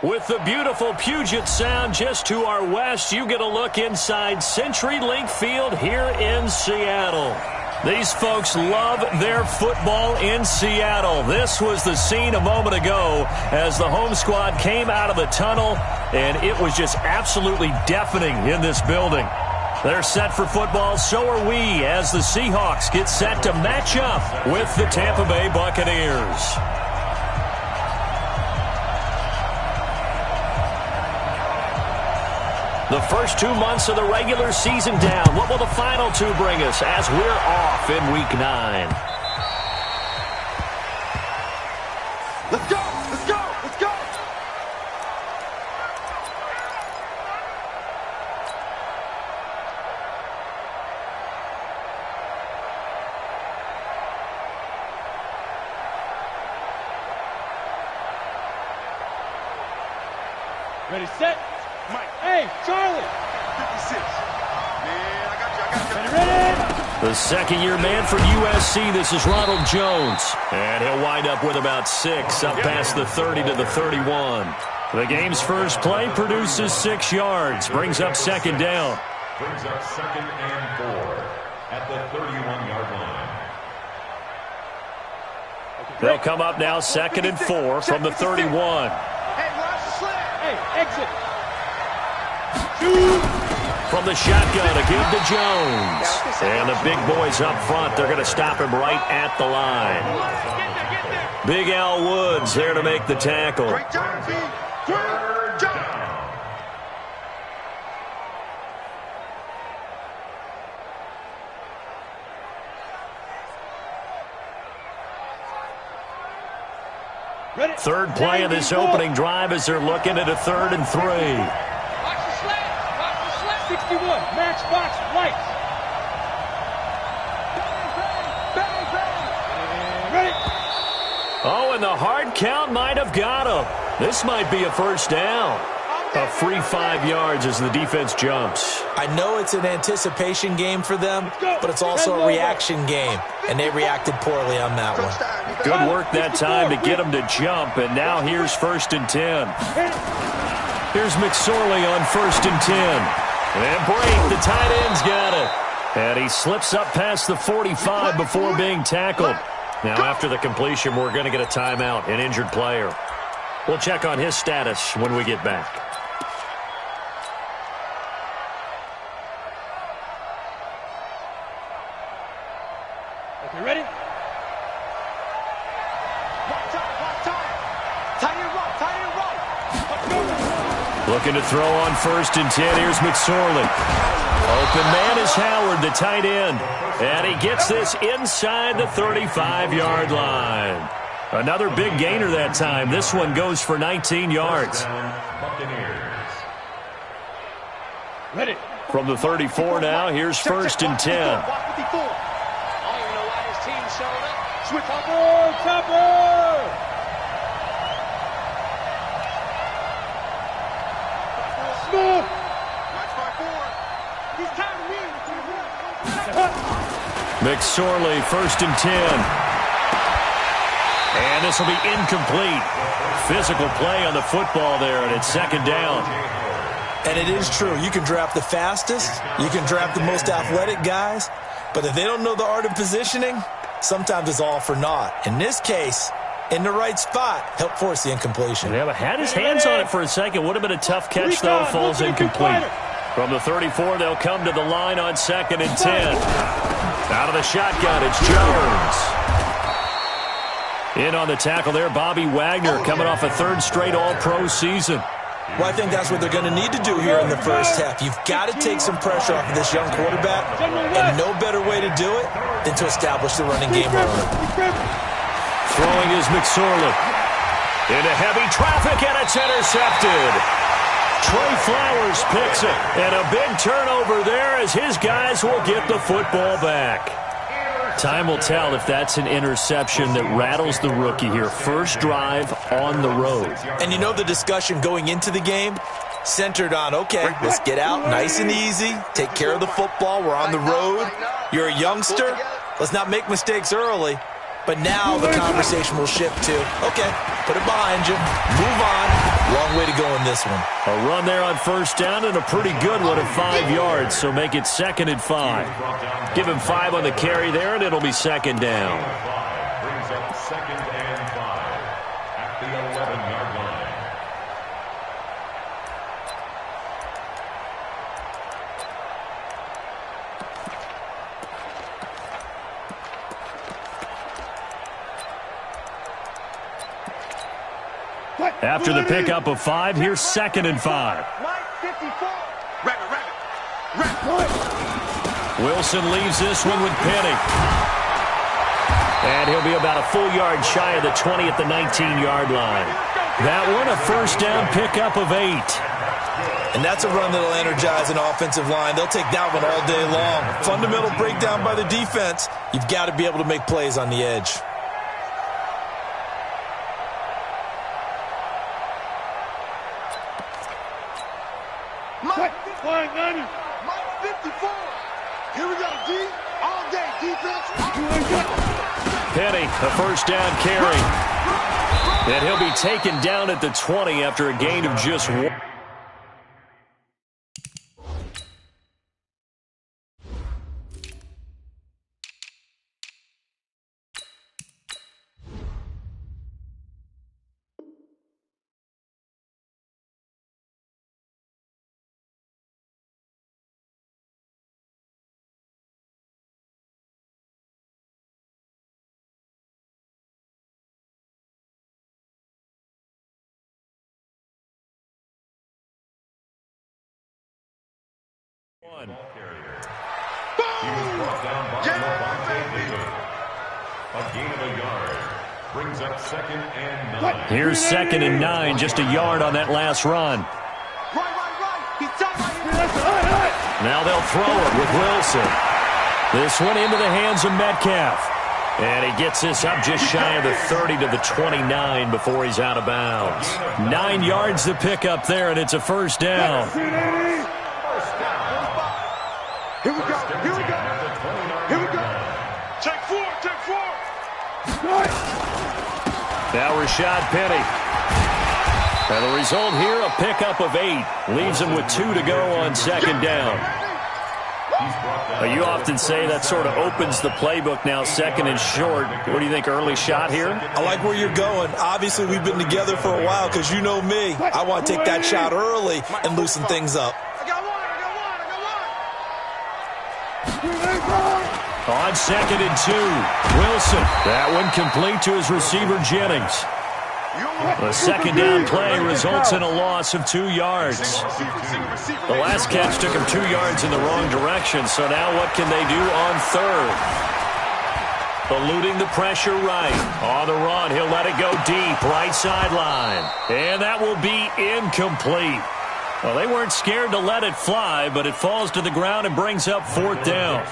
With the beautiful Puget Sound just to our west, you get a look inside CenturyLink Field here in Seattle. These folks love their football in Seattle. This was the scene a moment ago as the home squad came out of the tunnel, and it was just absolutely deafening in this building. They're set for football, so are we, as the Seahawks get set to match up with the Tampa Bay Buccaneers. The first 2 months of the regular season down. What will the final two bring us as we're off in Week 9? Let's go! Let's go! Let's go! Ready, set. Mike. Hey, Charlie. 56. Man, I got you. Ready? The second-year man for USC, this is Ronald Jones. And he'll wind up with about 6, up past the 30 to the 31. The game's first play produces 6 yards, brings up second down. Brings up 2nd and 4 at the 31-yard line. They'll come up now 2nd and 4 from the 31. Hey, watch the slant. Hey, exit. From the shotgun, a give to Jones. And the big boys up front, they're going to stop him right at the line. Big Al Woods there to make the tackle. Great job, T. Great job. Ready. Third play of this opening drive as they're looking at a 3rd and 3. Watch the slant. Watch the slant. 61. Matchbox lights. Ready. Oh, and the hard count might have got him. This might be a first down. A free 5 yards as the defense jumps. I know it's an anticipation game for them, but it's also a reaction game, and they reacted poorly on that one. Good work that time to get him to jump, and now here's 1st and 10. Here's McSorley on 1st and 10. And break, the tight end's got it. And he slips up past the 45 before being tackled. Now after the completion, we're going to get a timeout, an injured player. We'll check on his status when we get back. Okay, ready? Looking to throw on 1st and 10. Here's McSorley. Open man is Howard, the tight end. And he gets this inside the 35-yard line. Another big gainer that time. This one goes for 19 yards. Ready. From the 34 now, here's 1st and 10. I don't even know why this team's showing up. Switch. Topper! Smith! Watch my board. He's tired of winning. McSorley, 1st and 10. And this will be incomplete. Physical play on the football there, and it's 2nd down. And it is true. You can draft the fastest. You can draft the most athletic guys. But if they don't know the art of positioning, sometimes it's all for naught. In this case, in the right spot, help force the incompletion. Yeah, but had his hands on it for a second. Would have been a tough catch, though. Falls incomplete. From the 34, they'll come to the line on 2nd and 10. Out of the shotgun, it's Jones. In on the tackle there, Bobby Wagner, coming off a 3rd straight All-Pro season. Well, I think that's what they're going to need to do here in the first half. You've got to take some pressure off of this young quarterback, and no better way to do it than to establish the running game early. Throwing is McSorley. Into heavy traffic, and it's intercepted. Trey Flowers picks it, and a big turnover there as his guys will get the football back. Time will tell if that's an interception that rattles the rookie here. First drive on the road. And you know the discussion going into the game centered on, okay, let's get out nice and easy, take care of the football, we're on the road, you're a youngster, let's not make mistakes early, But now the conversation will shift to, okay, put it behind you, move on. Long way to go in this one. A run there on first down and a pretty good one of 5 yards, so make it 2nd and 5. Give him 5 on the carry there, and it'll be 2nd down. Brings up 2nd and 5 at the 11-yard line. After the pickup of 5, here's 2nd and 5. Wilson leaves this one with Penny. And he'll be about a full yard shy of the 20 at the 19-yard line. That one, a first down pickup of 8. And that's a run that'll energize an offensive line. They'll take that one all day long. Fundamental breakdown by the defense. You've got to be able to make plays on the edge. Mike 54. Here we go, D. All day defense. Penny, a first down carry. And he'll be taken down at the 20 after a gain of just 1. He was brought down by a gain of a yard. Brings up 2nd and 9. Here's 2nd and 9, just a yard on that last run. Now they'll throw it with Wilson. This one into the hands of Metcalf. And he gets this up just shy of the 30 to the 29 before he's out of bounds. 9 yards to pick up there, and it's a first down. Here we go. Here we go. Here we go. Take 4. Take 4. Now Rashad Penny. And the result here, a pickup of 8. Leaves him with 2 to go on 2nd down. You often say that sort of opens the playbook now, 2nd and short. What do you think, early shot here? I like where you're going. Obviously, we've been together for a while because you know me. I want to take that shot early and loosen things up. On 2nd and 2, Wilson. That one complete to his receiver, Jennings. The 2nd down play results in a loss of 2 yards. The last catch took him 2 yards in the wrong direction, so now what can they do on 3rd? Eluding the pressure right. On the run, he'll let it go deep, right sideline. And that will be incomplete. Well, they weren't scared to let it fly, but it falls to the ground and brings up 4th down.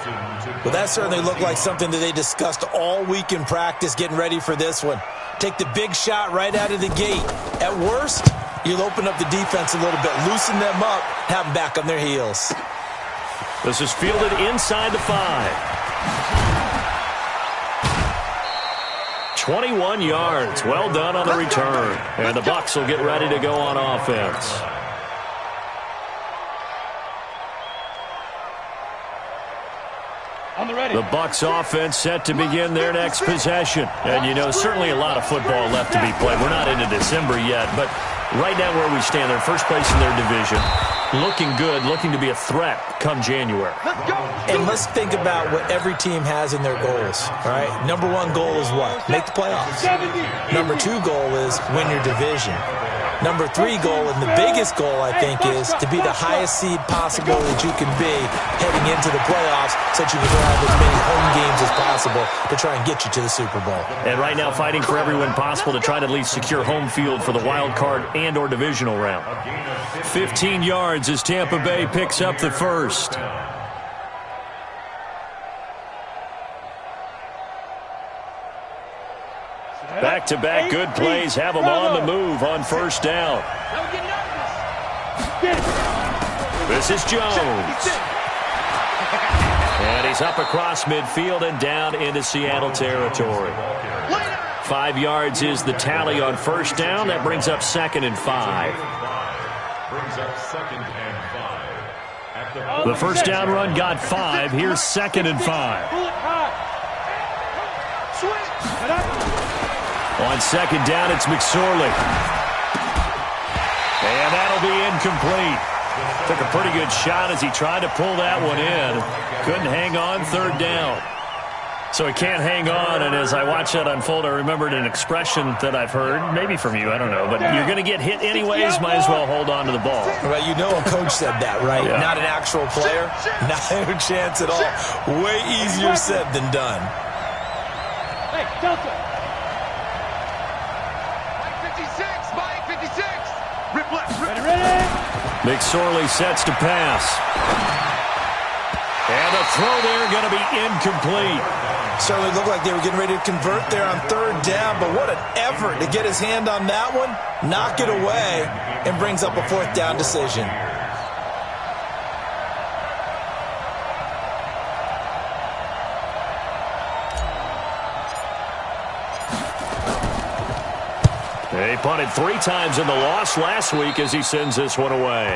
Well, that certainly looked like something that they discussed all week in practice getting ready for this one. Take the big shot right out of the gate. At worst, you'll open up the defense a little bit, loosen them up, have them back on their heels. This is fielded inside the 5. 21 yards. Well done on the return. And the Bucs will get ready to go on offense. The Bucs offense set to begin their next possession. And, you know, certainly a lot of football left to be played. We're not into December yet, but right now where we stand, they're first place in their division. Looking good, looking to be a threat come January. And let's think about what every team has in their goals, all right? Number 1 goal is what? Make the playoffs. Number 2 goal is win your division. Number 3 goal, and the biggest goal, I think, is to be the highest seed possible that you can be heading into the playoffs so that you can have as many home games as possible to try and get you to the Super Bowl. And right now fighting for every win possible to try to at least secure home field for the wild card and or divisional round. 15 yards as Tampa Bay picks up the first. Back-to-back good plays have them on the move on first down. This is Jones. And he's up across midfield and down into Seattle territory. 5 yards is the tally on first down. That brings up 2nd and 5. The first down run got 5. Here's 2nd and 5. On second down, it's McSorley. And that'll be incomplete. Took a pretty good shot as he tried to pull that one in. Couldn't hang on, 3rd down. So he can't hang on, and as I watch that unfold, I remembered an expression that I've heard, maybe from you, I don't know, but you're going to get hit anyways, might as well hold on to the ball. Well, you know a coach said that, right? Yeah. Not an actual player. Not a chance at all. Way easier said than done. Hey, Delta. Mike 56. Rip left. Ready. McSorley sets to pass. And the throw there going to be incomplete. Certainly looked like they were getting ready to convert there on 3rd down, but what an effort to get his hand on that one, knock it away, and brings up a 4th down decision. He punted 3 times in the loss last week as he sends this one away.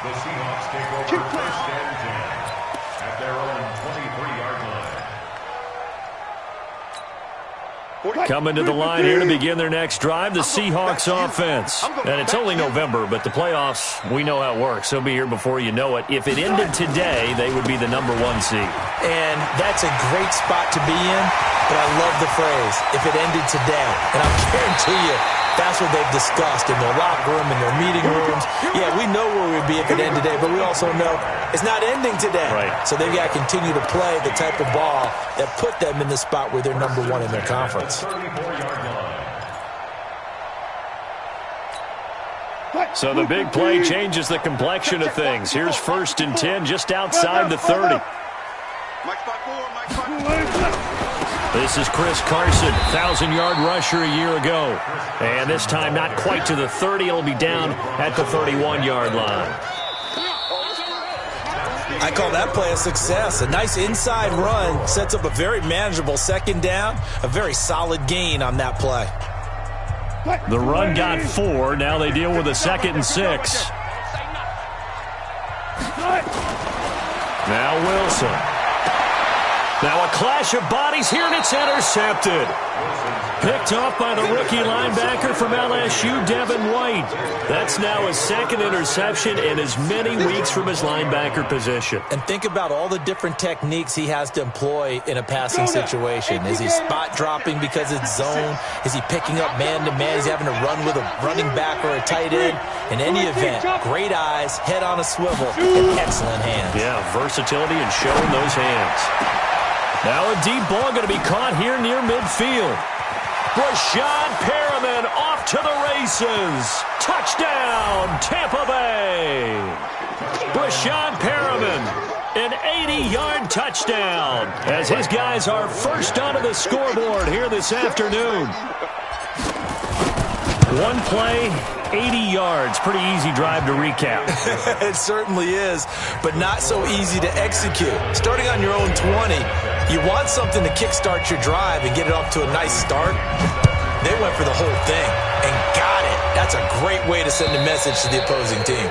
The Seahawks take over 1st and 10 at their own 23-yard line. Coming to the line here to begin their next drive, the Seahawks offense. And it's only November, but the playoffs, we know how it works. They'll be here before you know it. If it ended today, they would be the #1 seed. And that's a great spot to be in, but I love the phrase, if it ended today. And I'll guarantee you, that's what they've discussed in their locker room, in their meeting rooms. Yeah, we know where we'd be if it ended today, but we also know it's not ending today. Right. So they've got to continue to play the type of ball that put them in the spot where they're #1 in their conference. So the big play changes the complexion of things. Here's 1st and 10 just outside the 30. Mike 5-4. This is Chris Carson, 1,000-yard rusher a year ago. And this time not quite to the 30. It'll be down at the 31-yard line. I call that play a success. A nice inside run sets up a very manageable 2nd down. A very solid gain on that play. The run got 4. Now they deal with a 2nd and 6. Now Wilson. Now a clash of bodies here, and it's intercepted. Picked off by the rookie linebacker from LSU, Devin White. That's now his 2nd interception in as many weeks from his linebacker position. And think about all the different techniques he has to employ in a passing situation. Is he spot dropping because it's zone? Is he picking up man-to-man? Is he having to run with a running back or a tight end? In any event, great eyes, head on a swivel, and excellent hands. Yeah, versatility and showing those hands. Now a deep ball going to be caught here near midfield. Brashad Perriman off to the races. Touchdown, Tampa Bay. Brashad Perriman, an 80-yard touchdown as his guys are first onto the scoreboard here this afternoon. One play, 80 yards. Pretty easy drive to recap. It certainly is, but not so easy to execute. Starting on your own 20, you want something to kickstart your drive and get it off to a nice start. They went for the whole thing and got it. That's a great way to send a message to the opposing team.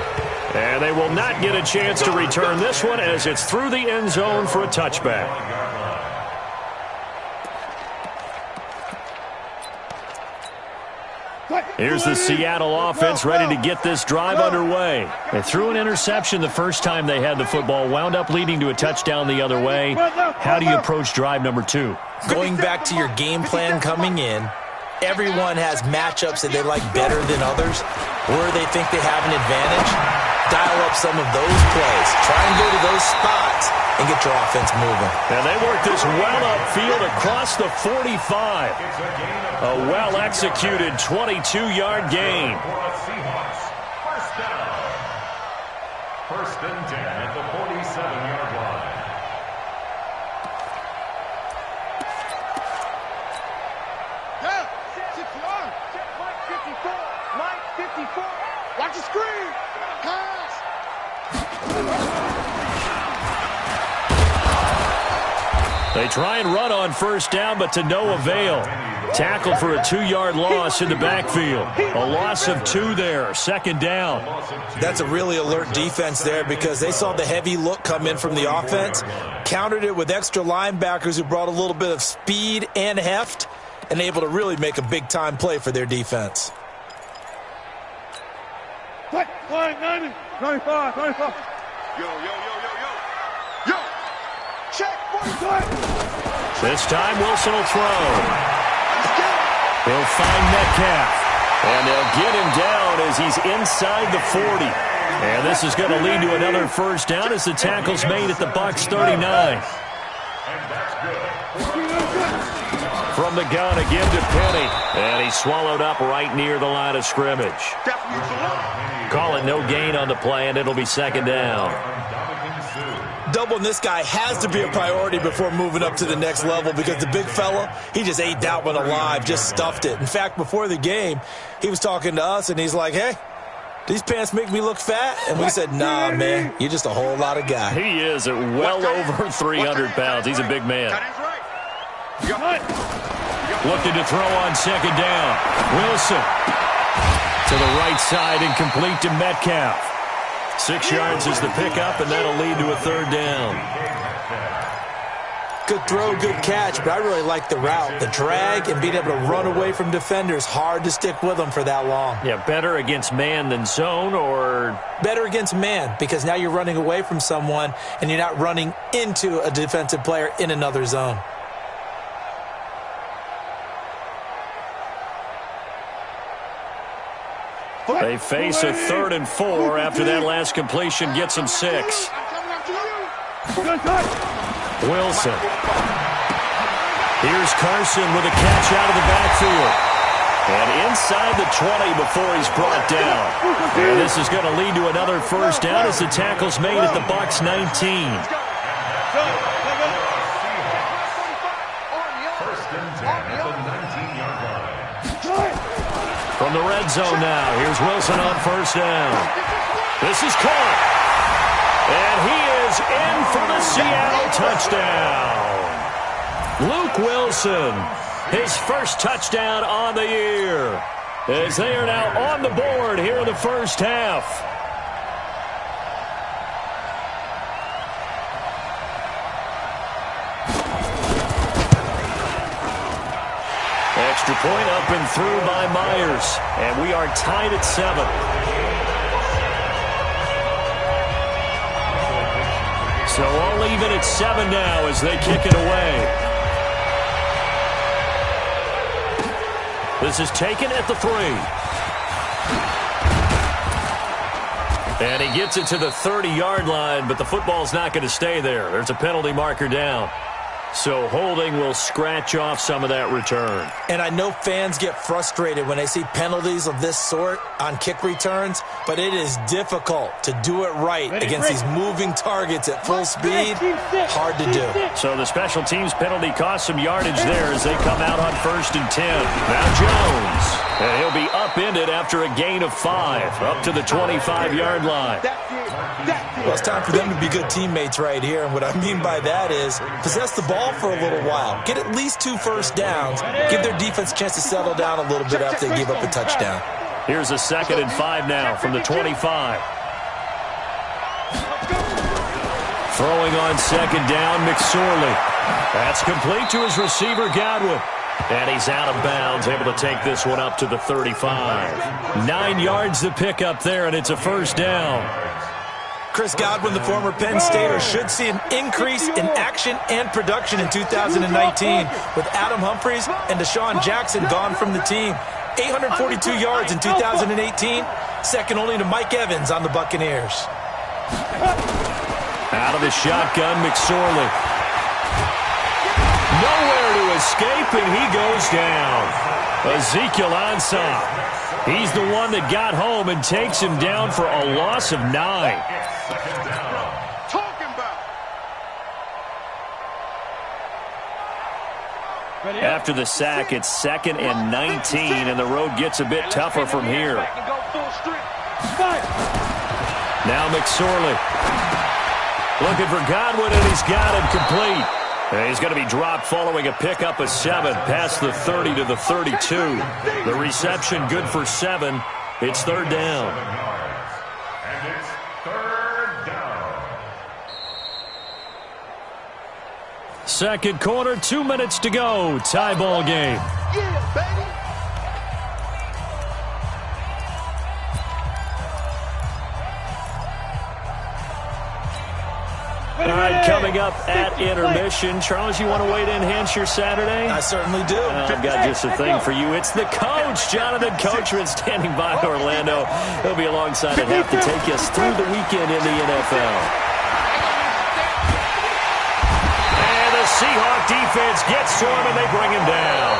And they will not get a chance to return this one as it's through the end zone for a touchback. Here's the Seattle offense ready to get this drive underway. They threw an interception the first time they had the football, wound up leading to a touchdown the other way. How do you approach drive number 2? Going back to your game plan coming in, everyone has matchups that they like better than others, where they think they have an advantage. Dial up some of those plays. Try and go to those spots and get your offense moving. And they work this well upfield across the 45. A well-executed 22-yard gain. First and 10 at the 47-yard line. Mike 54. Watch the screen. Pass. They try and run on first down, but to no avail. Tackled for a 2-yard loss in the backfield. A loss of 2 there, second down. That's a really alert defense there because they saw the heavy look come in from the offense, countered it with extra linebackers who brought a little bit of speed and heft, and able to really make a big-time play for their defense. 95. Yo. Check. This time Wilson will throw. He'll find Metcalf. And they'll get him down as he's inside the 40. And this is going to lead to another first down as the tackle's made at the Bucs 39. From the gun again to Penny. And he's swallowed up right near the line of scrimmage. Call it no gain on the play, and it'll be second down. Doubling this guy has to be a priority before moving up to the next level because the big fella, he just ate that one alive, just stuffed it. In fact, before the game, he was talking to us, and he's like, hey, these pants make me look fat? And we said, nah, man, you're just a whole lot of guy. He is at well over 300 pounds. He's a big man. Looking to throw on second down. Wilson to the right side and complete to Metcalf. 6 yards is the pickup, and that'll lead to a third down. Good throw, good catch, but I really like the route. The drag and being able to run away from defenders, hard to stick with them for that long. Yeah, better against man than zone, or? Better against man, because now you're running away from someone, and you're not running into a defensive player in another zone. They face a 3rd and 4 after that last completion gets them 6. Wilson. Here's Carson with a catch out of the backfield. And inside the 20 before he's brought down. And this is going to lead to another first down as the tackle's made at the Bucs 19. From the red zone now, here's Wilson on first down. This is caught. And he is in for the Seattle touchdown. Luke Wilson, his first touchdown on the year, as they are now on the board here in the first half. Extra point up and through by Myers. And we are tied at 7. So all even at 7 now as they kick it away. This is taken at the 3. And he gets it to the 30-yard line, but the football's not going to stay there. There's a penalty marker down. So holding will scratch off some of that return. And I know fans get frustrated when they see penalties of this sort on kick returns, but it is difficult to do it right against these moving targets at full speed. Hard to do. So the special teams penalty cost some yardage there as they come out on 1st and 10. Now Jones. And he'll be upended after a gain of 5, up to the 25-yard line. Well, it's time for them to be good teammates right here. And what I mean by that is possess the ball for a little while. Get at least 2 first downs. Give their defense a chance to settle down a little bit after they give up a touchdown. Here's a 2nd and 5 now from the 25. Throwing on second down, McSorley. That's complete to his receiver, Godwin. And he's out of bounds, able to take this one up to the 35. 9 yards to pick up there, and it's a first down. Chris Godwin, the former Penn Stater, should see an increase in action and production in 2019 with Adam Humphries and Deshaun Jackson gone from the team. 842 yards in 2018, second only to Mike Evans on the Buccaneers. Out of the shotgun, McSorley. Nowhere to escape, and he goes down. Ezekiel Ansah. He's the one that got home and takes him down for a loss of 9. After the sack, it's 2nd and 19, and the road gets a bit tougher from here. Now McSorley. Looking for Godwin, and he's got him complete. And he's going to be dropped following a pickup of 7 past the 30 to the 32. The reception good for 7. It's third down. And it's third down. Second quarter, 2 minutes to go. Tie ball game. Yeah, baby. All right, coming up at intermission. Charles, you want to wait to enhance your Saturday? I certainly do. I've got just a thing for you. It's the coach, Jonathan Coachman, standing by Orlando. He'll be alongside at half to take us through the weekend in the NFL. And the Seahawk defense gets to him, and they bring him down.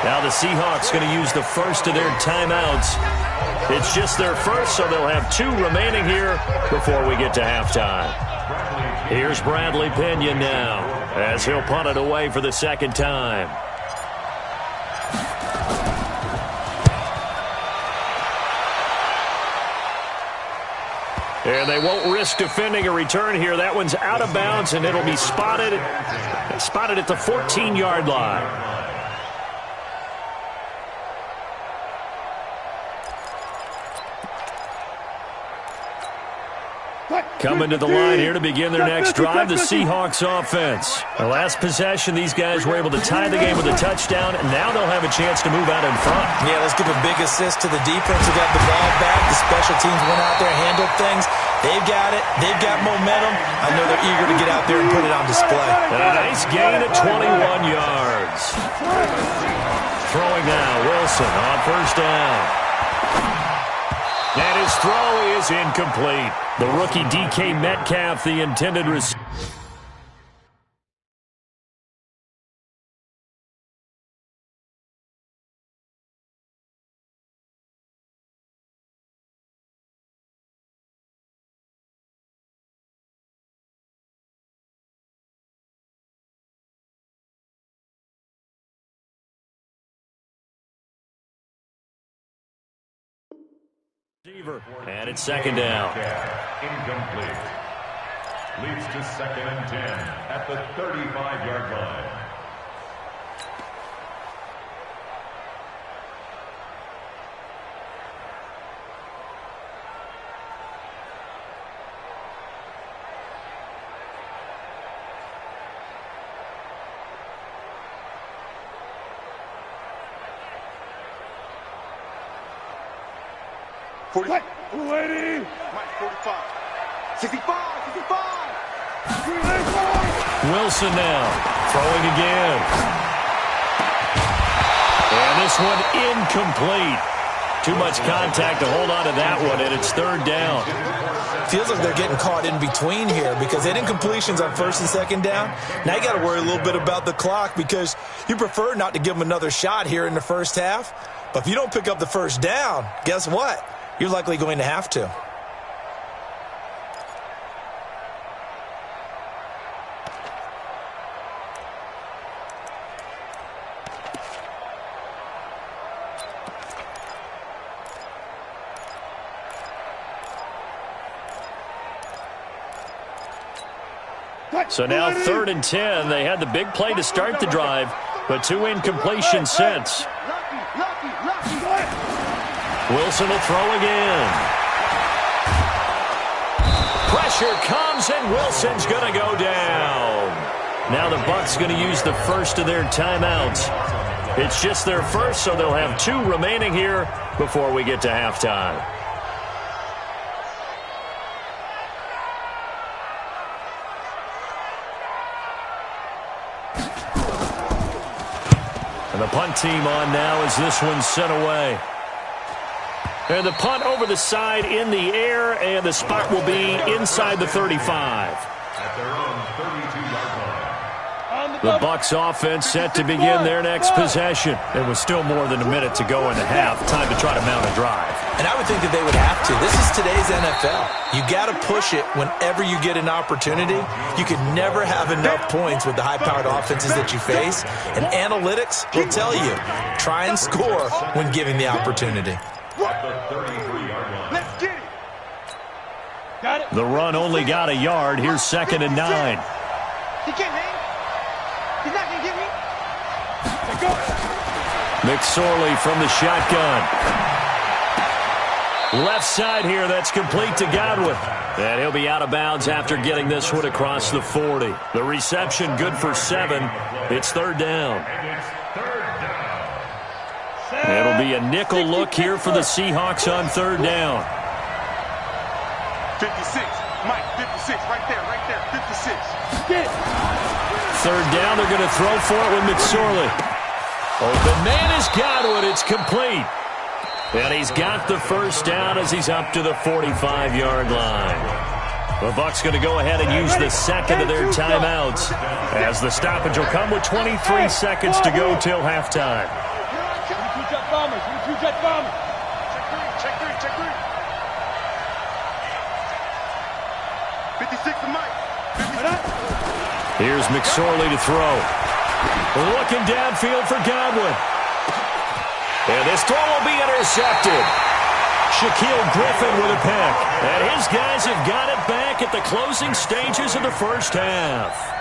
Now the Seahawks going to use the first of their timeouts. It's just their first, so they'll have 2 remaining here before we get to halftime. Here's Bradley Pinion now as he'll punt it away for the second time. And they won't risk defending a return here. That one's out of bounds, and it'll be spotted at the 14-yard line. Coming to the line here to begin their next drive, the Seahawks offense. The last possession, these guys were able to tie the game with a touchdown, and now they'll have a chance to move out in front. Yeah, let's give a big assist to the defense who got the ball back. The special teams went out there, handled things. They've got it. They've got momentum. I know they're eager to get out there and put it on display. And a nice gain at 21 yards. Throwing now, Wilson on first down. And his throw is incomplete. The rookie DK Metcalf, the intended receiver. And it's second down. Incomplete. Leads to 2nd and 10 at the 35-yard line. Mike, 45. 65. Wilson now throwing again. And this one incomplete. Too much contact to hold on to that one, and it's third down. Feels like they're getting caught in between here because they had incompletions on first and second down. Now you got to worry a little bit about the clock because you prefer not to give them another shot here in the first half. But if you don't pick up the first down, guess what? You're likely going to have to. So now 3rd and 10. They had the big play to start the drive, but 2 incompletions since. Wilson will throw again. Pressure comes, and Wilson's going to go down. Now the Bucs going to use the first of their timeouts. It's just their first, so they'll have 2 remaining here before we get to halftime. And the punt team on now as this one's sent away. And the punt over the side in the air, and the spot will be inside the 35. At their own 32-yard line. The Bucs offense set to begin their next possession. There was still more than a minute to go in the half. Time to try to mount a drive. And I would think that they would have to. This is today's NFL. You got to push it whenever you get an opportunity. You can never have enough points with the high-powered offenses that you face. And analytics will tell you, try and score when given the opportunity. At the 33-yard line. Let's get it. Got it. The run only got a yard. Here's 2nd and 9. He can't hang. McSorley from the shotgun. Left side here, that's complete to Godwin. And he'll be out of bounds after getting this one across the 40. The reception good for 7. It's third down. It'll be a nickel look here for the Seahawks on third down. 56. Mike, 56. Right there. 56. Third down, they're going to throw for it with McSorley. Open man is Godwin. It's complete. And he's got the first down as he's up to the 45-yard line. The Bucs going to go ahead and use the second of their timeouts as the stoppage will come with 23 seconds to go till halftime. Check three. 56 to Mike. Here's McSorley to throw. Looking downfield for Godwin. And this throw will be intercepted. Shaquille Griffin with a pick. And his guys have got it back at the closing stages of the first half.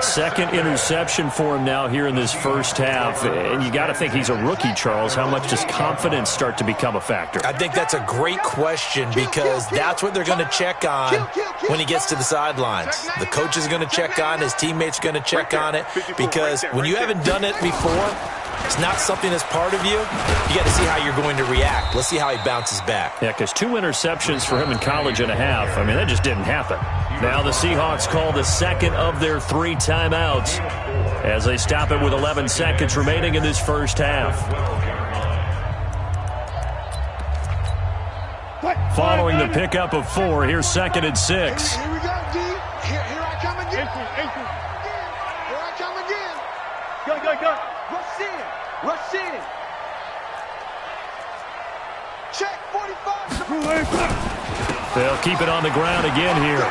Second interception for him now here in this first half. And you got to think he's a rookie, Charles. How much does confidence start to become a factor? I think that's a great question because that's what they're going to check on when he gets to the sidelines. The coach is going to check on, his teammates are going to check on it because when you haven't done it before, it's not something that's part of you. You got to see how you're going to react. Let's see how he bounces back. Yeah, because 2 interceptions for him in college and a half. I mean, that just didn't happen. Now the Seahawks call the second of their 3 timeouts as they stop it with 11 seconds remaining in this first half. Following the pickup of 4, here's 2nd and 6. Here we go, D. Here I come again. Here I come again. Go. Rush in. Check, 45. They'll keep it on the ground again here.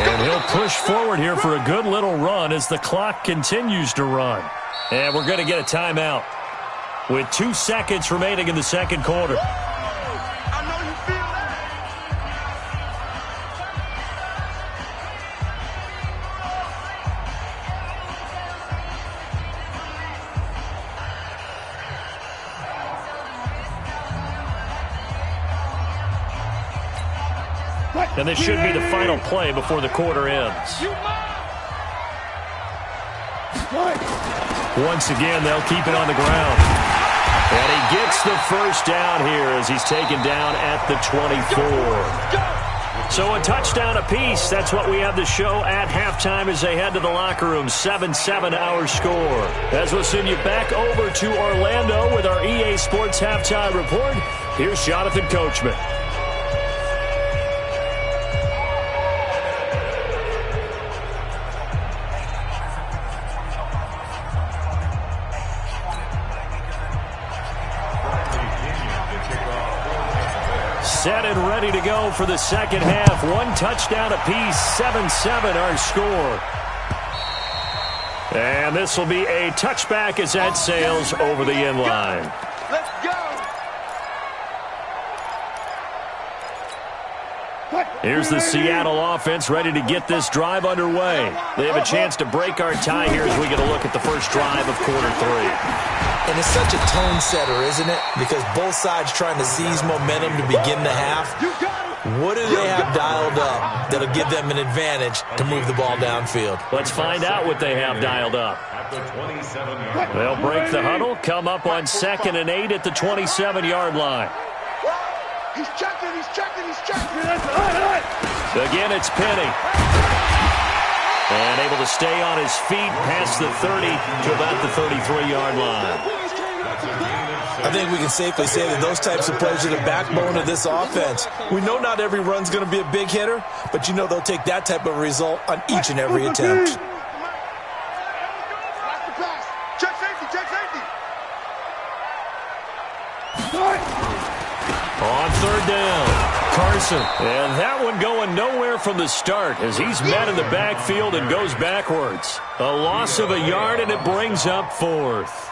And he'll push forward here for a good little run as the clock continues to run. And we're going to get a timeout with 2 seconds remaining in the second quarter. I know you feel that. And this should be the final play before the quarter ends. Once again, they'll keep it on the ground. And he gets the first down here as he's taken down at the 24. So a touchdown apiece. That's what we have to show at halftime as they head to the locker room. 7-7 our score. As we'll send you back over to Orlando with our EA Sports Halftime Report. Here's Jonathan Coachman. Set and ready to go for the second half. 1 touchdown apiece, 7-7 our score. And this will be a touchback as that sails over the end line. Let's go. Here's the Seattle offense ready to get this drive underway. They have a chance to break our tie here as we get a look at the first drive of quarter 3. And it's such a tone setter, isn't it? Because both sides trying to seize momentum to begin the half. What do they have dialed up that'll give them an advantage to move the ball downfield? Let's find out what they have dialed up. They'll break the huddle, come up on 2nd and 8 at the 27-yard line. He's checking. Again, it's Penny. And able to stay on his feet past the 30 to about the 33-yard line. I think we can safely say that those types of plays are the backbone of this offense. We know not every run's going to be a big hitter, but you know they'll take that type of result on each and every attempt. Check safety. On third down, Carson. And that one going nowhere from the start as he's met in the backfield and goes backwards. A loss of a yard, and it brings up 4th.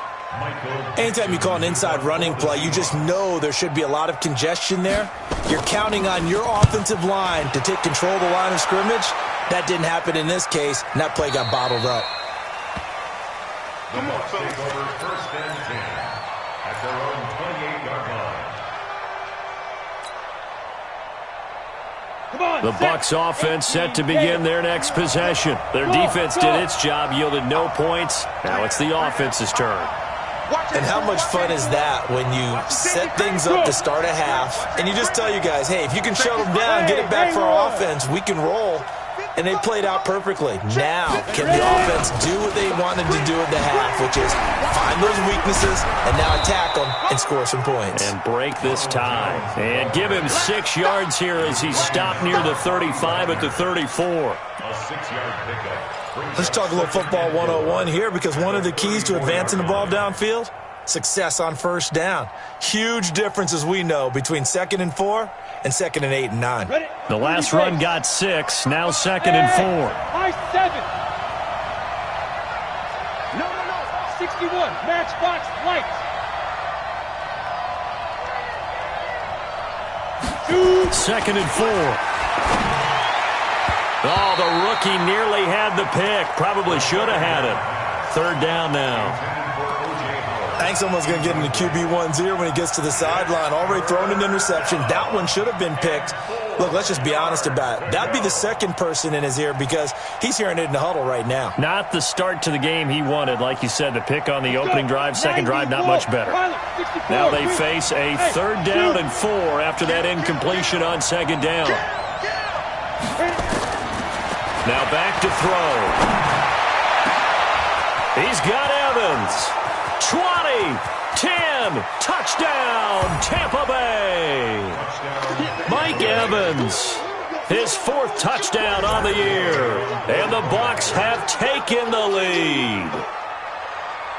Anytime you call an inside running play, you just know there should be a lot of congestion there. You're counting on your offensive line to take control of the line of scrimmage. That didn't happen in this case, and that play got bottled up. The Bucs take over 1st and 10 at their own 28-yard line. The Bucs offense set to begin their next possession. Their defense did its job, yielded no points. Now it's the offense's turn. And how much fun is that when you set things up to start a half and you just tell you guys, hey, if you can shut them down, get it back for our offense, we can roll. And they played out perfectly. Now, can the offense do what they wanted to do at the half, which is find those weaknesses and now attack them and score some points. And break this tie. And give him 6 yards here as he stopped near the 35 at the 34. A 6-yard pickup. Let's talk a little football 101 here, because one of the keys to advancing the ball downfield, success on first down. Huge difference, as we know, between 2nd and 4 and 2nd and 8 and 9. The last run got 6, now 2nd and 4. High 7. No. 61. Matchbox lights. 2nd and 4. Oh, the rookie nearly had the pick. Probably should have had it. 3rd down now. Hank's almost going to get into QB1-0 when he gets to the sideline. Already thrown an interception. That one should have been picked. Look, let's just be honest about it. That'd be the second person in his ear, because he's hearing it in the huddle right now. Not the start to the game he wanted. Like you said, the pick on the opening drive, second drive, not much better. Now they face a 3rd down and 4 after that incompletion on 2nd down. Now back to throw. He's got Evans. 20, 10, touchdown, Tampa Bay. Mike Evans, his 4th touchdown on the year, and the Bucs have taken the lead.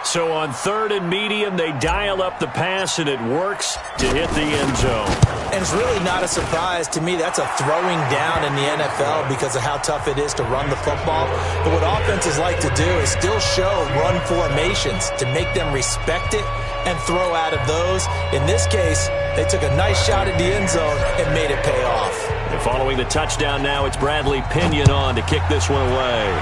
So on 3rd and medium, they dial up the pass, and it works to hit the end zone. And it's really not a surprise to me. That's a throwing down in the NFL because of how tough it is to run the football. But what offenses like to do is still show run formations to make them respect it and throw out of those. In this case, they took a nice shot at the end zone and made it pay off. And following the touchdown now, it's Bradley Pinion on to kick this one away.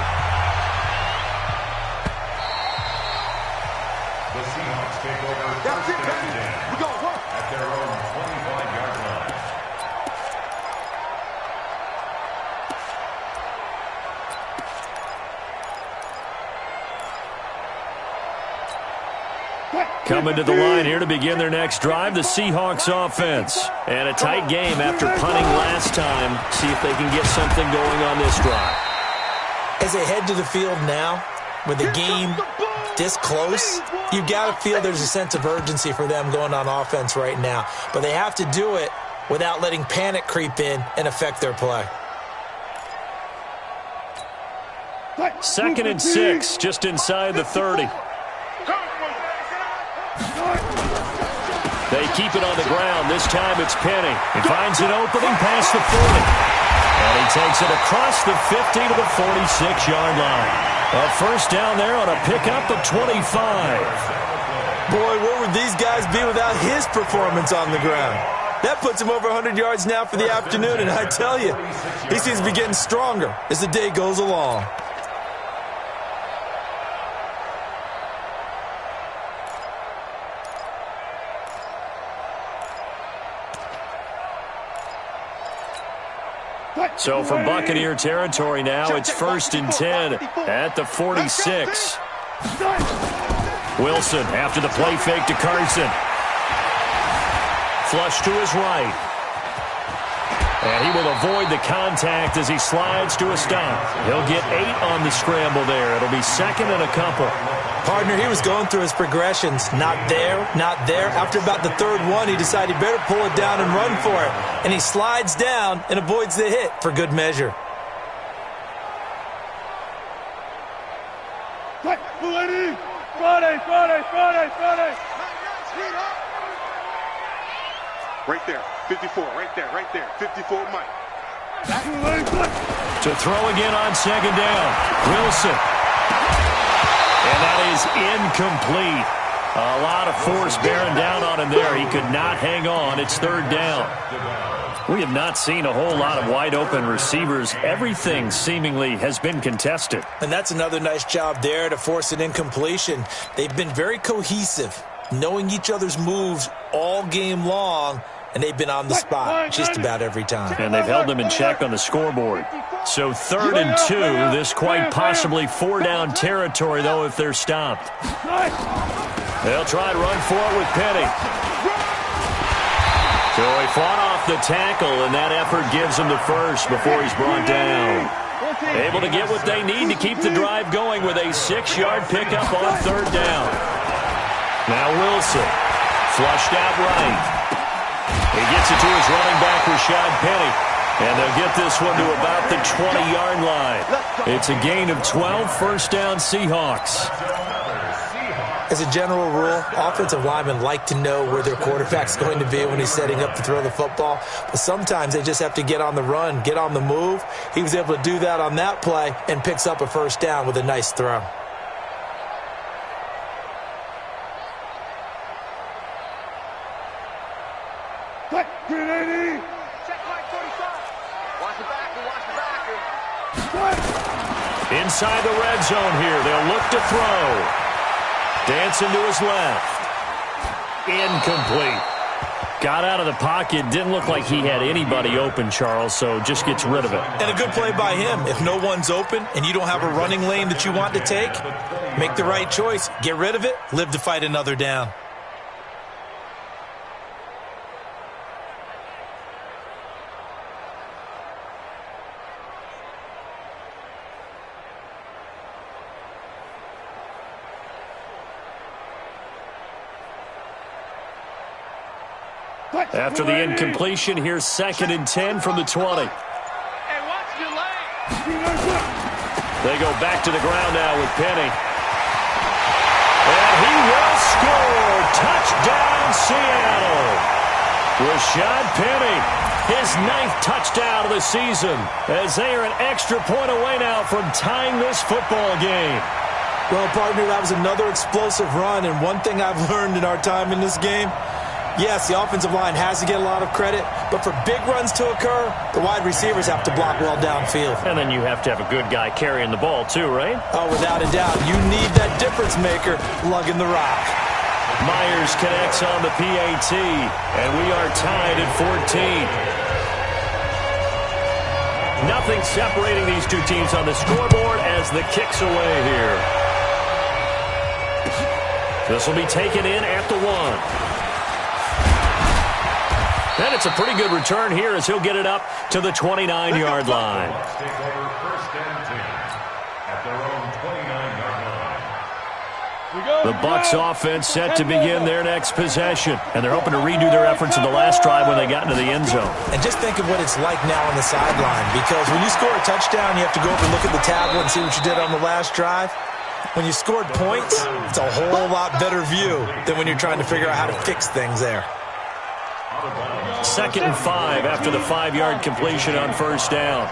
The Seahawks take over 1st and 10 at their own 25-yard line. Coming to the line here to begin their next drive, the Seahawks offense. And a tight game after punting last time. See if they can get something going on this drive. As they head to the field now, with the game this close, you've got to feel there's a sense of urgency for them going on offense right now. But they have to do it without letting panic creep in and affect their play. 2nd and 6, just inside the 30. They keep it on the ground. This time it's Penny. He finds an opening past the 40. And he takes it across the 50 to the 46-yard line. A 1st down there on a pickup of 25. Boy, where would these guys be without his performance on the ground? That puts him over 100 yards now for the afternoon, and I tell you, he seems to be getting stronger as the day goes along. So from Buccaneer territory now, it's 1st and 10 at the 46. Wilson after the play fake to Carson. Flush to his right. And he will avoid the contact as he slides to a stop. He'll get 8 on the scramble there. It'll be 2nd and a couple. Partner, he was going through his progressions. Not there, not there. After about the 3rd one, he decided he better pull it down and run for it. And he slides down and avoids the hit for good measure. Friday. Right there, 54, right there, 54, Mike. To throw again on 2nd down. Wilson. And that is incomplete. A lot of force bearing down on him there. He could not hang on. It's 3rd down. We have not seen a whole lot of wide-open receivers. Everything seemingly has been contested. And that's another nice job there to force an incompletion. They've been very cohesive, knowing each other's moves all game long, and they've been on the spot just about every time. And they've held them in check on the scoreboard. So 3rd and 2, this quite possibly 4-down territory, though, if they're stopped. They'll try to run for it with Penny. So he fought off the tackle, and that effort gives him the first before he's brought down. Able to get what they need to keep the drive going with a 6-yard pickup on 3rd down. Now Wilson, flushed out right. He gets it to his running back, Rashad Penny. And they'll get this one to about the 20-yard line. It's a gain of 12, 1st down Seahawks. As a general rule, offensive linemen like to know where their quarterback's going to be when he's setting up to throw the football. But sometimes they just have to get on the run, get on the move. He was able to do that on that play and picks up a 1st down with a nice throw. Inside the red zone here, they'll look to throw. Dancing to his left. Incomplete. Got out of the pocket. Didn't look like he had anybody open, Charles, so just gets rid of it. And a good play by him. If no one's open and you don't have a running lane that you want to take, make the right choice. Get rid of it. Live to fight another down. After the incompletion, here's 2nd and 10 from the 20. Hey, watch your lane. They go back to the ground now with Penny. And he will score. Touchdown, Seattle. Rashad Penny, his 9th touchdown of the season, as they are an extra point away now from tying this football game. Well, partner, that was another explosive run, and one thing I've learned in our time in this game, yes, the offensive line has to get a lot of credit, but for big runs to occur, the wide receivers have to block well downfield. And then you have to have a good guy carrying the ball too, right? Oh, without a doubt. You need that difference maker lugging the rock. Myers connects on the PAT, and we are tied at 14. Nothing separating these two teams on the scoreboard as the kick's away here. This will be taken in at the 1. And it's a pretty good return here as he'll get it up to the 29-yard line. Take over 1st and 10 at their own 29-yard line. The Bucs offense set to begin their next possession, and they're hoping to redo their efforts in the last drive when they got into the end zone. And just think of what it's like now on the sideline, because when you score a touchdown, you have to go over and look at the tablet and see what you did on the last drive. When you scored points, it's a whole lot better view than when you're trying to figure out how to fix things there. 2nd and 5 after the 5-yard completion on 1st down.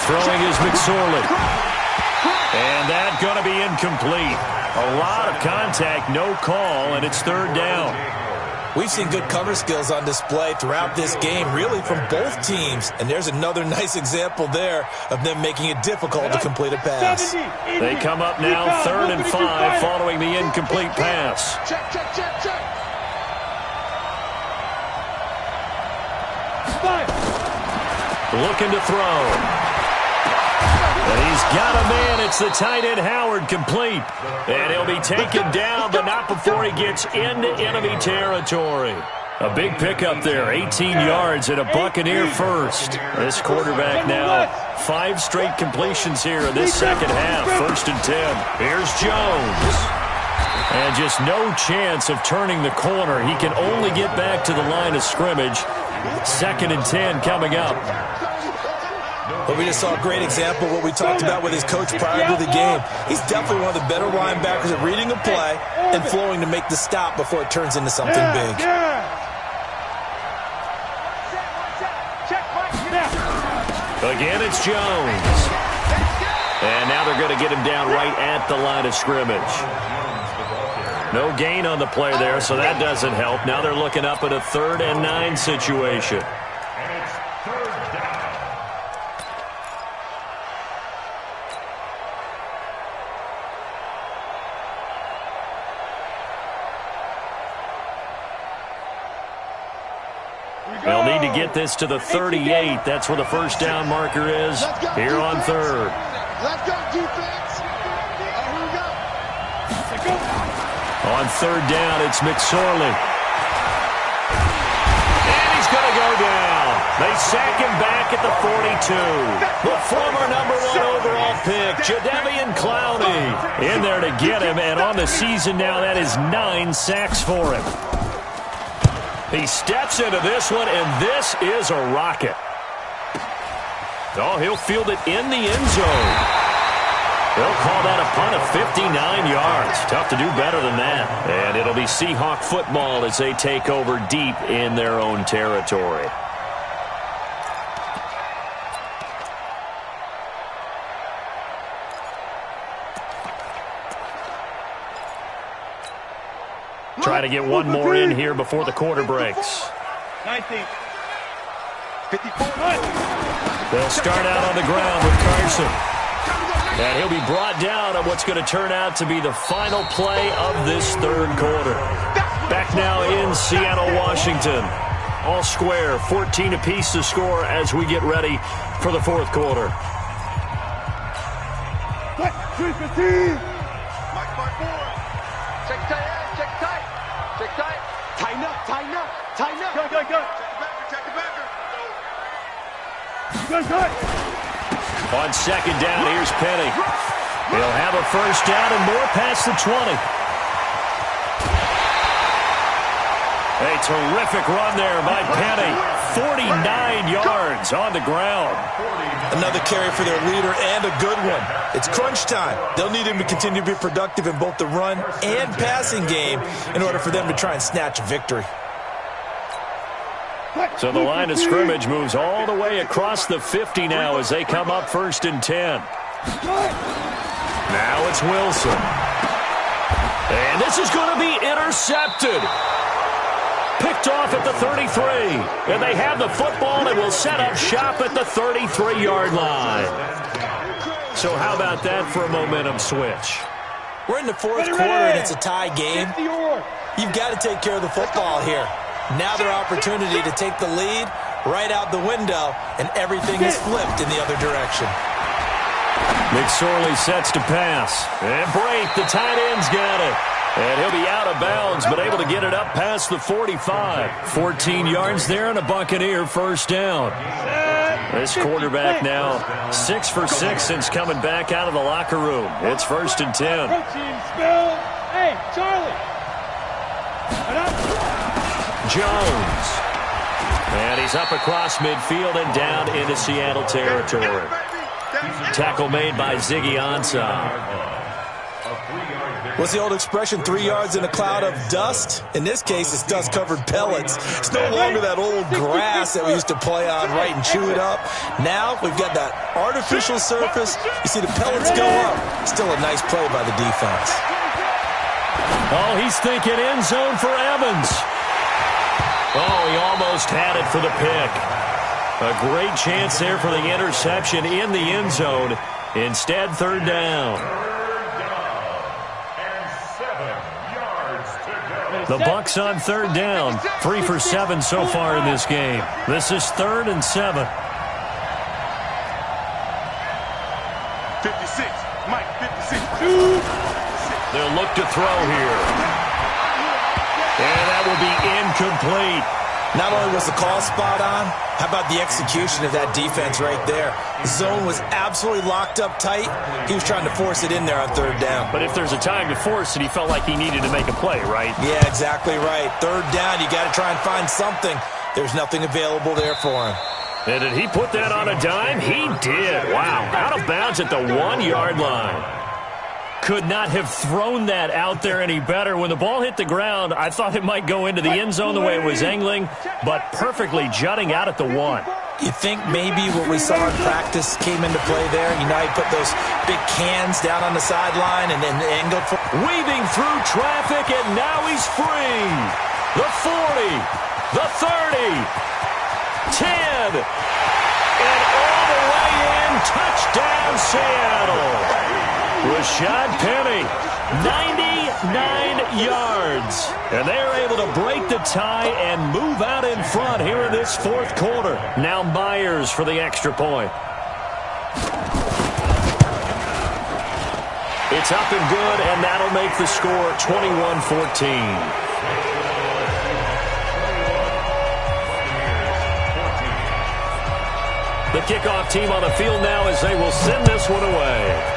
Throwing is McSorley. And that's going to be incomplete. A lot of contact, no call, and it's 3rd down. We've seen good cover skills on display throughout this game, really from both teams. And there's another nice example there of them making it difficult to complete a pass. They come up now 3rd and 5 following the incomplete pass. Check, check, check, check. Looking to throw. And he's got a man. It's the tight end Howard, complete. And he'll be taken down, but not before he gets into enemy territory. A big pickup there, 18 yards and a Buccaneer first. This quarterback now 5 straight completions here in this second half. 1st and 10. Here's Jones. And just no chance of turning the corner. He can only get back to the line of scrimmage. 2nd and 10 coming up. But we just saw a great example of what we talked about with his coach prior to the game. He's definitely one of the better linebackers at reading a play and flowing to make the stop before it turns into something big. Again, it's Jones. And now they're going to get him down right at the line of scrimmage. No gain on the play there, so that doesn't help. Now they're looking up at a 3rd and 9 situation. And it's 3rd down. They'll need to get this to the 38. That's where the first down marker is here on 3rd. Let's go, defense. Here we go. On 3rd down, it's McSorley. And he's going to go down. They sack him back at the 42. The former #1 overall pick, Jadeveon Clowney, in there to get him. And on the season now, that is 9 sacks for him. He steps into this one, and this is a rocket. Oh, he'll field it in the end zone. They'll call that a punt of 59 yards. Tough to do better than that. And it'll be Seahawk football as they take over deep in their own territory. Try to get one more in here before the quarter breaks. 19. 54. They'll start out on the ground with Carson. And he'll be brought down on what's going to turn out to be the final play of this 3rd quarter. Back now in Seattle, Washington. All square, 14 apiece to score as we get ready for the 4th quarter. What? 3-15. Mike Mark 4. Check tight. Check tight. Check tight. Tighten up. Tighten up. Tighten up. Go. Check the backer. Go. On 2nd down, here's Penny. He'll have a first down and more past the 20. A terrific run there by Penny. 49 yards on the ground. Another carry for their leader and a good one. It's crunch time. They'll need him to continue to be productive in both the run and passing game in order for them to try and snatch a victory. So the line of scrimmage moves all the way across the 50 now as they come up 1st and 10. Now it's Wilson. And this is going to be intercepted. Picked off at the 33. And they have the football and will set up shop at the 33-yard line. So how about that for a momentum switch? We're in the 4th quarter and it's a tie game. You've got to take care of the football here. Now their opportunity to take the lead right out the window, and everything is flipped in the other direction. McSorley sets to pass. And Brate, the tight end's got it. And he'll be out of bounds, but able to get it up past the 45. 14 yards there and a Buccaneer first down. This quarterback now 6 for 6 since coming back out of the locker room. It's 1st and 10. Hey, Charlie. Jones. And he's up across midfield and down into Seattle territory. Tackle made by Ziggy Ansah. What's the old expression, 3 yards in a cloud of dust? In this case, it's dust-covered pellets. It's no longer that old grass that we used to play on, right, and chew it up. Now we've got that artificial surface. You see the pellets go up. Still a nice play by the defense. Oh, he's thinking end zone for Evans. Oh, he almost had it for the pick. A great chance there for the interception in the end zone. Instead, 3rd down. The Bucs on 3rd down. 3 for 7 so far in this game. This is 3rd and 7. 56. Mike, 56. They'll look to throw here. And that will be incomplete. Not only was the call spot on, how about the execution of that defense right there? The zone was absolutely locked up tight. He was trying to force it in there on 3rd down. But if there's a time to force it, he felt like he needed to make a play, right? Yeah, exactly right. 3rd down, you got to try and find something. There's nothing available there for him. And did he put that on a dime? He did. Wow. Out of bounds at the 1-yard line. Could not have thrown that out there any better. When the ball hit the ground, I thought it might go into the end zone the way it was angling, but perfectly jutting out at the 1. You think maybe what we saw in practice came into play there? You know, he put those big cans down on the sideline and then angled for... Weaving through traffic, and now he's free. The 40, the 30, 10, and all the way in. Touchdown, Seattle. Rashad Penny, 99 yards. And they're able to break the tie and move out in front here in this fourth quarter. Now Myers for the extra point. It's up and good, and that'll make the score 21-14. The kickoff team on the field now as they will send this one away.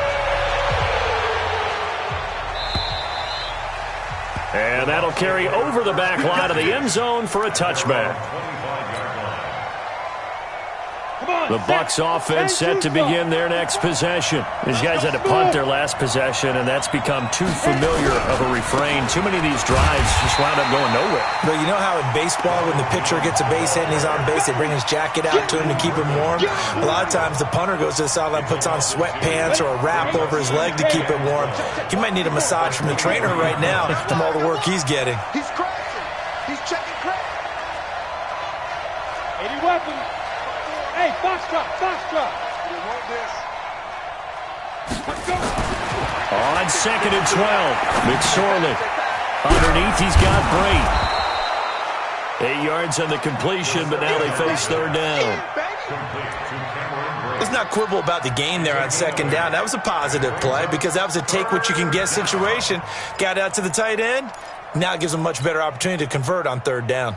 And that'll carry over the back line of the end zone for a touchback. The Bucs offense set to begin their next possession. These guys had to punt their last possession, and that's become too familiar of a refrain. Too many of these drives just wound up going nowhere. But you know how in baseball, when the pitcher gets a base hit and he's on base, they bring his jacket out to him to keep him warm? A lot of times the punter goes to the sideline, puts on sweatpants or a wrap over his leg to keep it warm. He might need a massage from the trainer right now from all the work he's getting. He's crashing. He's checking crash. 80 weapons. Hey, Foxtrot, Foxtrot. You want this. On 2nd and 12, McSorley. Underneath, he's got Brait. 8 yards on the completion, but now they face third down. Let's not quibble about the gain there on 2nd down. That was a positive play because that was a take-what-you-can-get situation. Got out to the tight end. Now it gives them a much better opportunity to convert on 3rd down.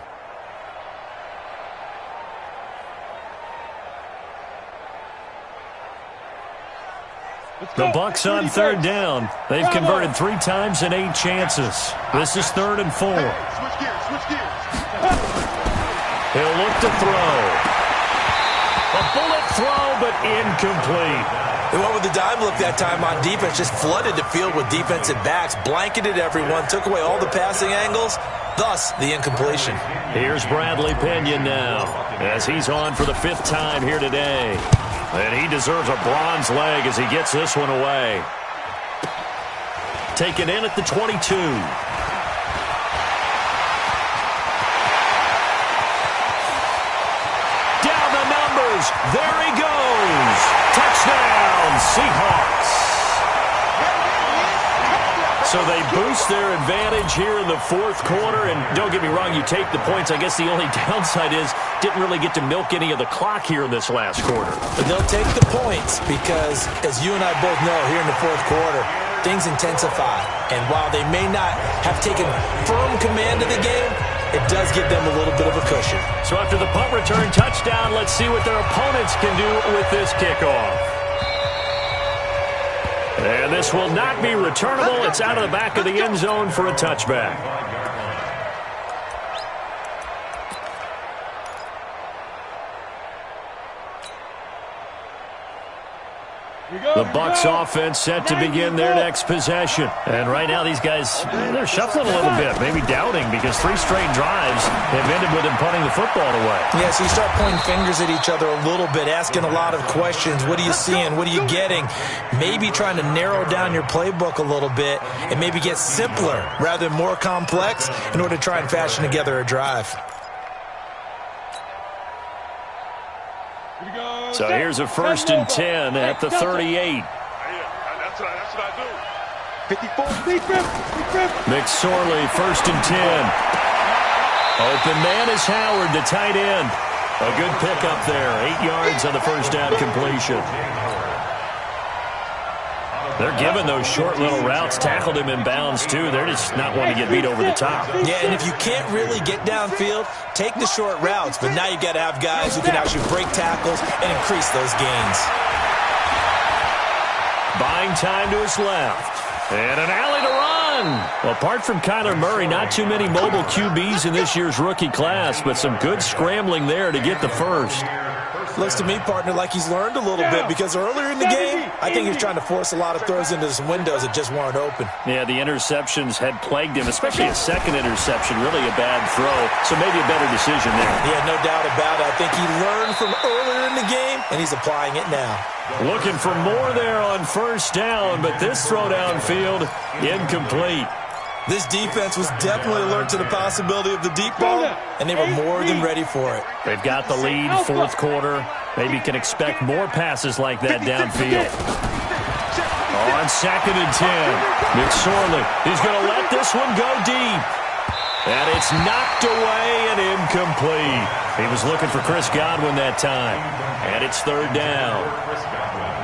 The Bucs on 3rd down. They've converted 3 times in 8 chances. This is 3rd and 4. Switch gears, switch gears. He'll look to throw. A bullet throw, but incomplete. They went with the dime look that time on defense, just flooded the field with defensive backs, blanketed everyone, took away all the passing angles, thus the incompletion. Here's Bradley Pinion now, as he's on for the 5th time here today. And he deserves a bronze leg as he gets this one away. Taken in at the 22. Down the numbers. There he goes. Touchdown, Seahawks. So they boost their advantage here in the 4th quarter. And don't get me wrong, you take the points. I guess the only downside is didn't really get to milk any of the clock here in this last quarter. But they'll take the points because, as you and I both know, here in the 4th quarter, things intensify. And while they may not have taken firm command of the game, it does give them a little bit of a cushion. So after the punt return touchdown, let's see what their opponents can do with this kickoff. And this will not be returnable. It's out of the back of the end zone for a touchback. The Bucs offense set to begin their next possession. And right now these guys, they're shuffling a little bit, maybe doubting, because 3 straight drives have ended with them punting the football away. Yeah, so you start pointing fingers at each other a little bit, asking a lot of questions. What are you seeing? What are you getting? Maybe trying to narrow down your playbook a little bit and maybe get simpler rather than more complex in order to try and fashion together a drive. So here's a 1st and 10 at the 38. That's what I do. 54. McSorley, 1st and 10. Open man is Howard, the tight end. A good pickup there. 8 yards on the 1st down completion. They're giving those short little routes. Tackled him in bounds, too. They're just not wanting to get beat over the top. Yeah, and if you can't really get downfield, take the short routes. But now you got to have guys who can actually break tackles and increase those gains. Buying time to his left. And an alley to run. Well, apart from Kyler Murray, not too many mobile QBs in this year's rookie class, but some good scrambling there to get the first. Looks to me, partner, like he's learned a little bit, because earlier in the game, I think he was trying to force a lot of throws into some windows that just weren't open. Yeah, the interceptions had plagued him, especially a second interception, really a bad throw, so maybe a better decision there. Yeah, no doubt about it. I think he learned from earlier in the game, and he's applying it now. Looking for more there on first down, but this throw downfield, incomplete. This defense was definitely alert to the possibility of the deep ball, and they were more than ready for it. They've got the lead, fourth quarter. Maybe can expect more passes like that downfield. On 2nd and 10, McSorley, he's going to let this one go deep. And it's knocked away and incomplete. He was looking for Chris Godwin that time. And it's 3rd down.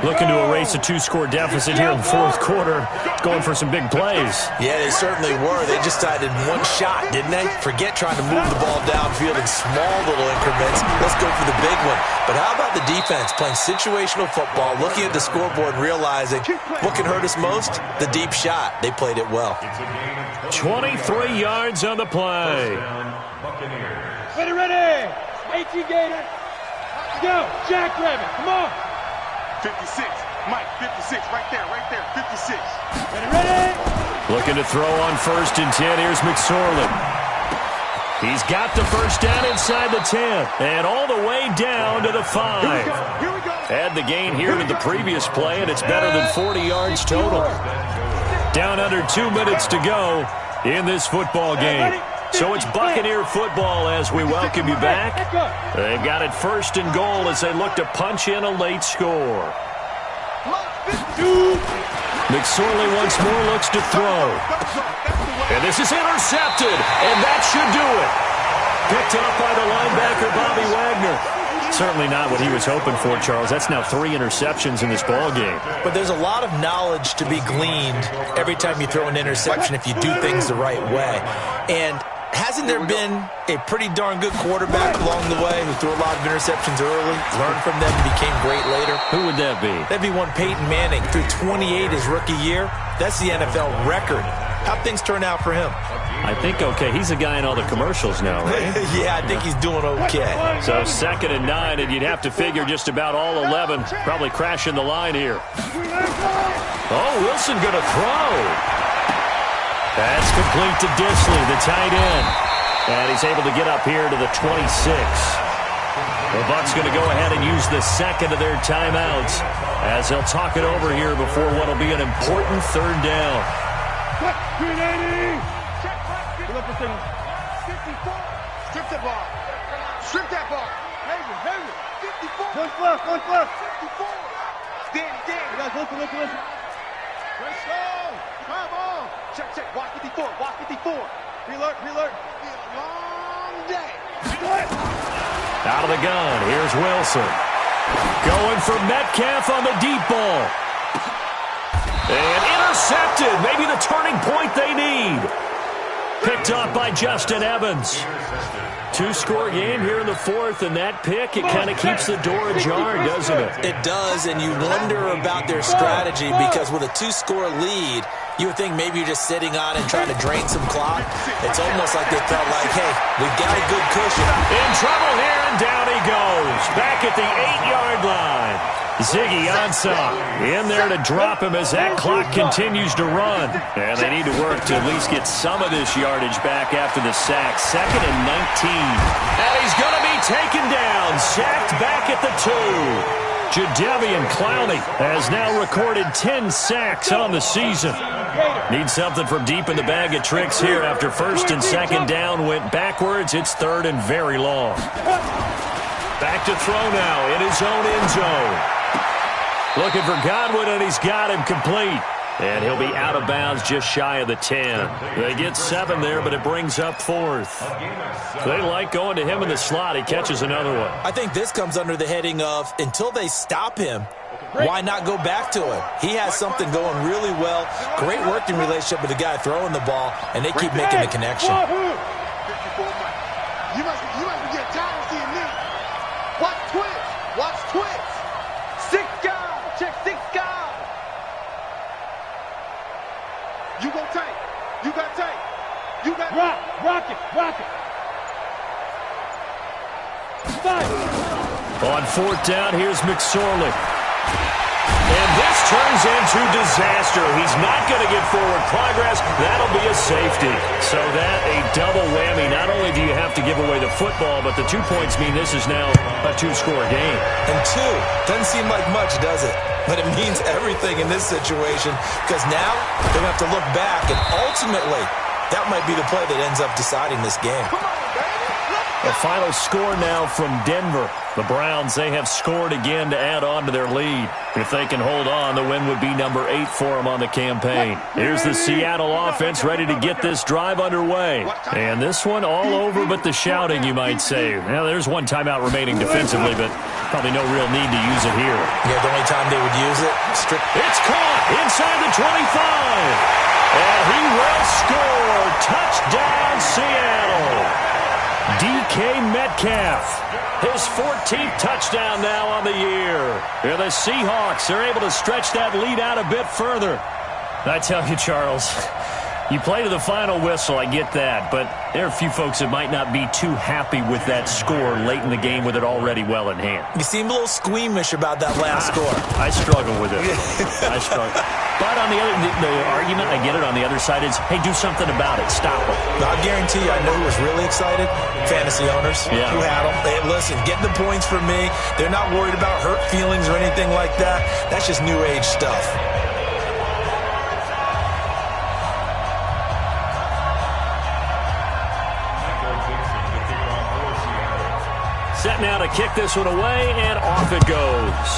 Looking to erase a 2-score deficit here in the fourth quarter. Going for some big plays. Yeah, they certainly were. They just decided one shot, didn't they? Forget trying to move the ball downfield in small little increments. Let's go for the big one. But how about the defense playing situational football, looking at the scoreboard and realizing what can hurt us most? The deep shot. They played it well. 23 yards on the play. Ready. 18 Gator. Go. Jackrabbit. Come on. 56. Mike, 56. Right there. 56. Ready. Looking to throw on 1st and 10. Here's McSorley. He's got the first down inside the 10. And all the way down to the 5. Here we go. Add the gain here to the previous play, and it's better than 40 yards total. Down under 2 minutes to go in this football game. So it's Buccaneer football as we welcome you back. They've got it 1st and goal as they look to punch in a late score. McSorley once more looks to throw. And this is intercepted, and that should do it. Picked up by the linebacker, Bobby Wagner. Certainly not what he was hoping for, Charles. That's now 3 interceptions in this ball game. But there's a lot of knowledge to be gleaned every time you throw an interception if you do things the right way. And hasn't there been a pretty darn good quarterback along the way who threw a lot of interceptions early, learned from them, and became great later? Who would that be? That'd be one Peyton Manning. Threw 28 his rookie year. That's the NFL record. How'd things turn out for him? I think okay. He's a guy in all the commercials now, right? Yeah, I think he's doing okay. So 2nd and 9, and you'd have to figure just about all 11 probably crashing the line here. Oh, Wilson going to throw. That's complete to Disley, the tight end. And he's able to get up here to the 26. The Bucs going to go ahead and use the second of their timeouts as they'll talk it over here before what will be an important 3rd down. 380. Strip the ball. Strip that ball. Hang it. 54. One plus. 54. Danny. Guys, listen. Let's go. Come on. Check. Watch 54. Reload. Be a long day. Out of the gun. Here's Wilson. Going for Metcalf on the deep ball. And intercepted. Maybe the turning point they need. Picked up by Justin Evans. 2-score game here in the 4th, and that pick, it kind of keeps the door ajar, doesn't it? It does, and you wonder about their strategy because with a 2-score lead, you would think maybe you're just sitting on and trying to drain some clock. It's almost like they felt like, hey, we've got a good cushion. In trouble here, and down he goes. Back at the 8-yard line. Ziggy Ansah in there to drop him as that clock continues to run. And they need to work to at least get some of this yardage back after the sack. 2nd and 19. And he's going to be taken down. Sacked back at the 2. Jadeveon Clowney has now recorded 10 sacks on the season. Needs something from deep in the bag of tricks here after 1st and 2nd down went backwards. It's 3rd and very long. Back to throw now in his own end zone. Looking for Godwin, and he's got him complete. And he'll be out of bounds just shy of the 10. They get 7 there, but it brings up 4th. They like going to him in the slot. He catches another one. I think this comes under the heading of until they stop him, why not go back to him? He has something going really well. Great working relationship with the guy throwing the ball, and they keep making the connection. You must be getting tired of seeing me. Watch twins. 6 guys. Check 6 guys. You go tight. You got tight. You got rock it. 5. On fourth down, here's McSorley. And this turns into disaster. He's not going to get forward progress. That'll be a safety. So that a double whammy. Not only do you have to give away the football, but the 2 points mean this is now a two-score game. And two, doesn't seem like much, does it? But it means everything in this situation because now they're going to have to look back, and ultimately that might be the play that ends up deciding this game. The final score now from Denver. The Browns, they have scored again to add on to their lead. If they can hold on, the win would be number 8 for them on the campaign. Here's the Seattle offense ready to get this drive underway. And this one all over but the shouting, you might say. Well, there's one timeout remaining defensively, but probably no real need to use it here. Yeah, the only time they would use it, it's caught inside the 25. And he will score. Touchdown, Seattle. DK Metcalf, his 14th touchdown now on the year. Here the Seahawks are able to stretch that lead out a bit further. I tell you, Charles, you play to the final whistle, I get that, but there are a few folks that might not be too happy with that score late in the game with it already well in hand. You seem a little squeamish about that last score. I struggle with it. I struggle. But on the other, the argument, I get it, on the other side is, hey, do something about it. Stop it. I guarantee you, I know who was really excited. Fantasy owners who had them. Hey, listen, get the points for me. They're not worried about hurt feelings or anything like that. That's just new age stuff. Set now to kick this one away, and off it goes.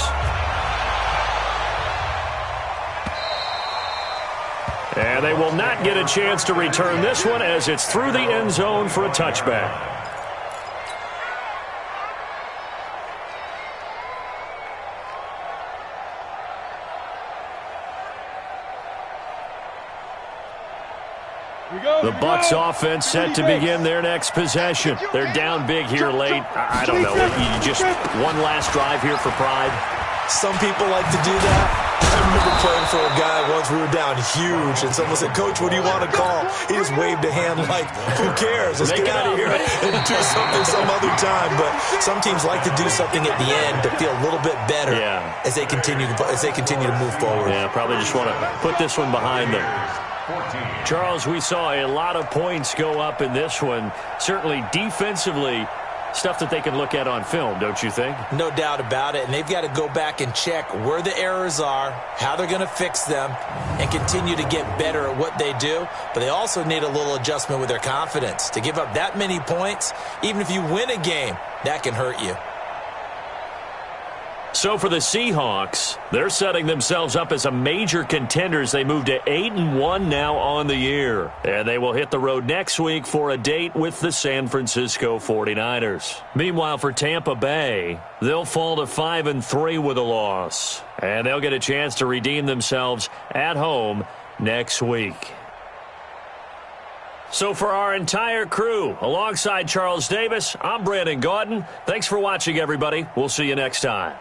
And they will not get a chance to return this one as it's through the end zone for a touchback. The Bucs offense set to begin their next possession. They're down big here late. I don't know. You just one last drive here for pride. Some people like to do that. I remember playing for a guy once. We were down huge, and someone said, "Coach, what do you want to call?" He just waved a hand like, "Who cares? Let's get out of here and do something some other time." But some teams like to do something at the end to feel a little bit better as they continue to move forward. Yeah, probably just want to put this one behind them. Charles, we saw a lot of points go up in this one. Certainly defensively, stuff that they can look at on film, don't you think? No doubt about it, and they've got to go back and check where the errors are, how they're going to fix them, and continue to get better at what they do. But they also need a little adjustment with their confidence. To give up that many points, even if you win a game, that can hurt you. So for the Seahawks, they're setting themselves up as a major contender as they move to 8-1 now on the year. And they will hit the road next week for a date with the San Francisco 49ers. Meanwhile, for Tampa Bay, they'll fall to 5-3 with a loss. And they'll get a chance to redeem themselves at home next week. So for our entire crew, alongside Charles Davis, I'm Brandon Gaudin. Thanks for watching, everybody. We'll see you next time.